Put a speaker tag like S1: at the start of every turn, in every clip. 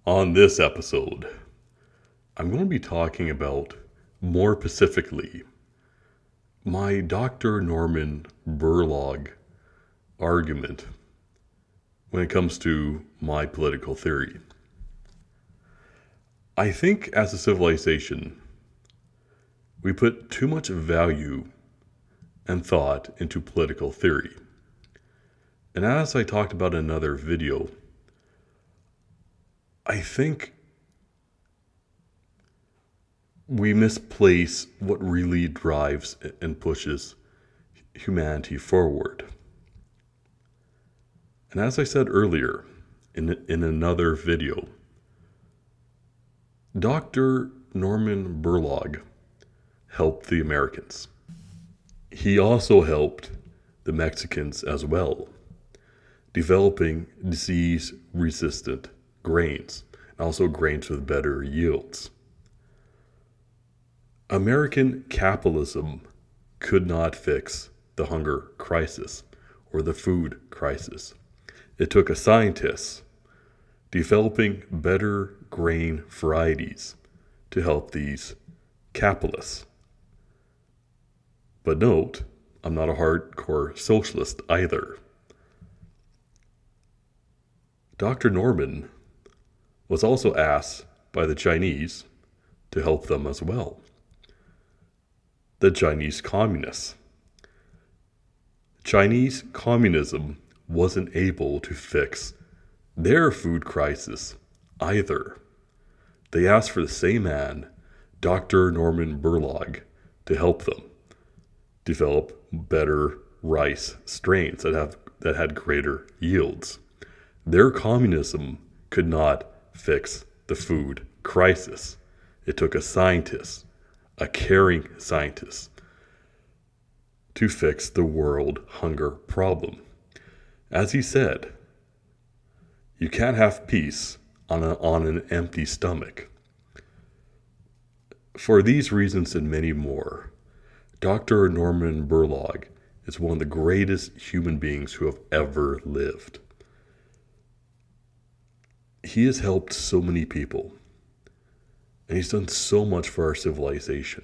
S1: On this episode, I'm going to be talking about, more specifically, my Dr. Norman Borlaug argument when it comes to my political theory. I think as a civilization, we put too much value and thought into political theory. And as I talked about in another video, I think we misplace what really drives and pushes humanity forward. And as I said earlier in another video, Dr. Norman Borlaug helped the Americans. He also helped the Mexicans as well, developing disease-resistant grains, and also grains with better yields. American capitalism could not fix the hunger crisis or the food crisis. It took a scientist developing better grain varieties to help these capitalists. But note, I'm not a hardcore socialist either. Dr. Norman was also asked by the Chinese to help them as well. The Chinese communists. Chinese communism wasn't able to fix their food crisis either. They asked for the same man, Dr. Norman Borlaug, to help them develop better rice strains that had greater yields. Their communism could not fix the food crisis. It took a scientist, a caring scientist, to fix the world hunger problem. As he said, you can't have peace on an empty stomach. For these reasons and many more, Dr. Norman Borlaug is one of the greatest human beings who have ever lived. He has helped so many people, and he's done so much for our civilization.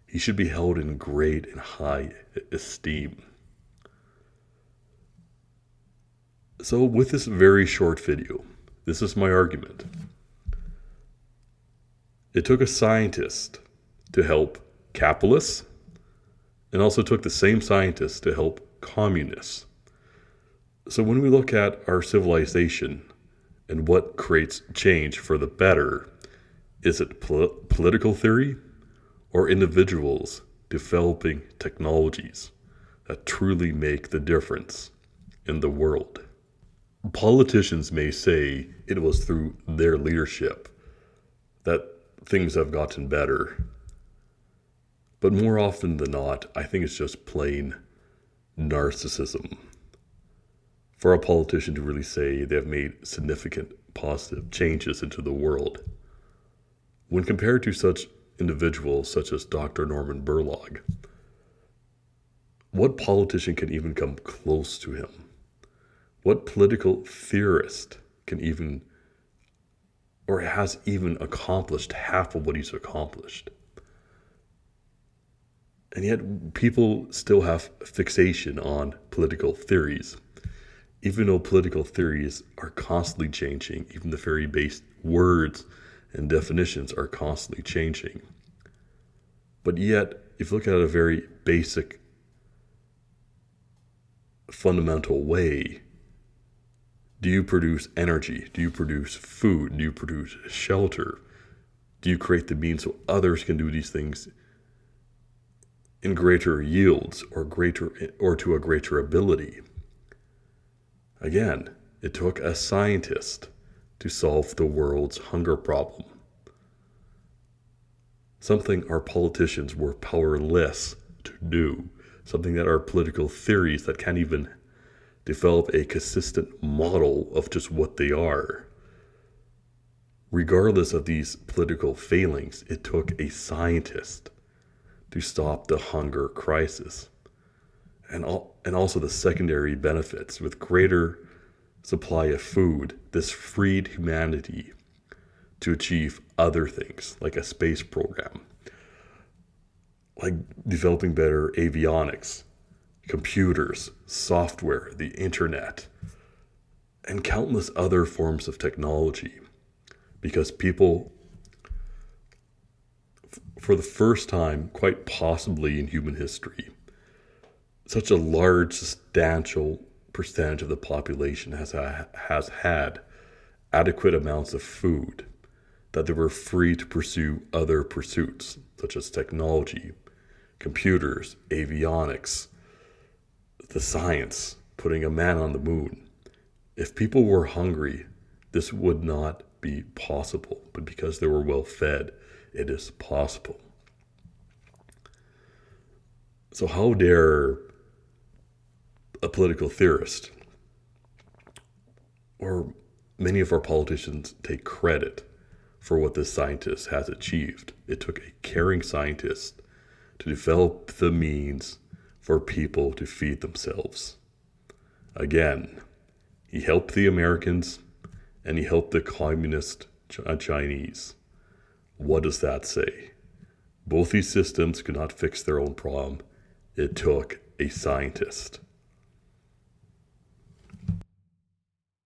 S1: He should be held in great and high esteem. So with this very short video, this is my argument. It took a scientist to help capitalists, and also took the same scientist to help communists. So when we look at our civilization and what creates change for the better, is it political theory or individuals developing technologies that truly make the difference in the world? Politicians may say it was through their leadership that things have gotten better. But more often than not, I think it's just plain narcissism for a politician to really say they have made significant positive changes into the world. When compared to such individuals such as Dr. Norman Borlaug, what politician can even come close to him? What political theorist can even, or has even accomplished half of what he's accomplished? And yet people still have fixation on political theories, even though political theories are constantly changing. Even the very base words and definitions are constantly changing. But yet, if you look at it a very basic, fundamental way, do you produce energy? Do you produce food? Do you produce shelter? Do you create the means so others can do these things in greater yields or to a greater ability? Again, it took a scientist to solve the world's hunger problem. Something our politicians were powerless to do. Something that our political theories that can't even develop a consistent model of just what they are. Regardless of these political failings, it took a scientist to stop the hunger crisis. And also the secondary benefits with greater supply of food, this freed humanity to achieve other things, like a space program, like developing better avionics, computers, software, the internet, and countless other forms of technology. Because people, for the first time, quite possibly in human history, such a large, substantial percentage of the population has had adequate amounts of food that they were free to pursue other pursuits, such as technology, computers, avionics, the science, putting a man on the moon. If people were hungry, this would not be possible, but because they were well fed, it is possible. So how dare a political theorist or many of our politicians take credit for what this scientist has achieved? It took a caring scientist to develop the means for people to feed themselves. Again, he helped the Americans and he helped the communist Chinese. What does that say? Both these systems could not fix their own problem. It took a scientist.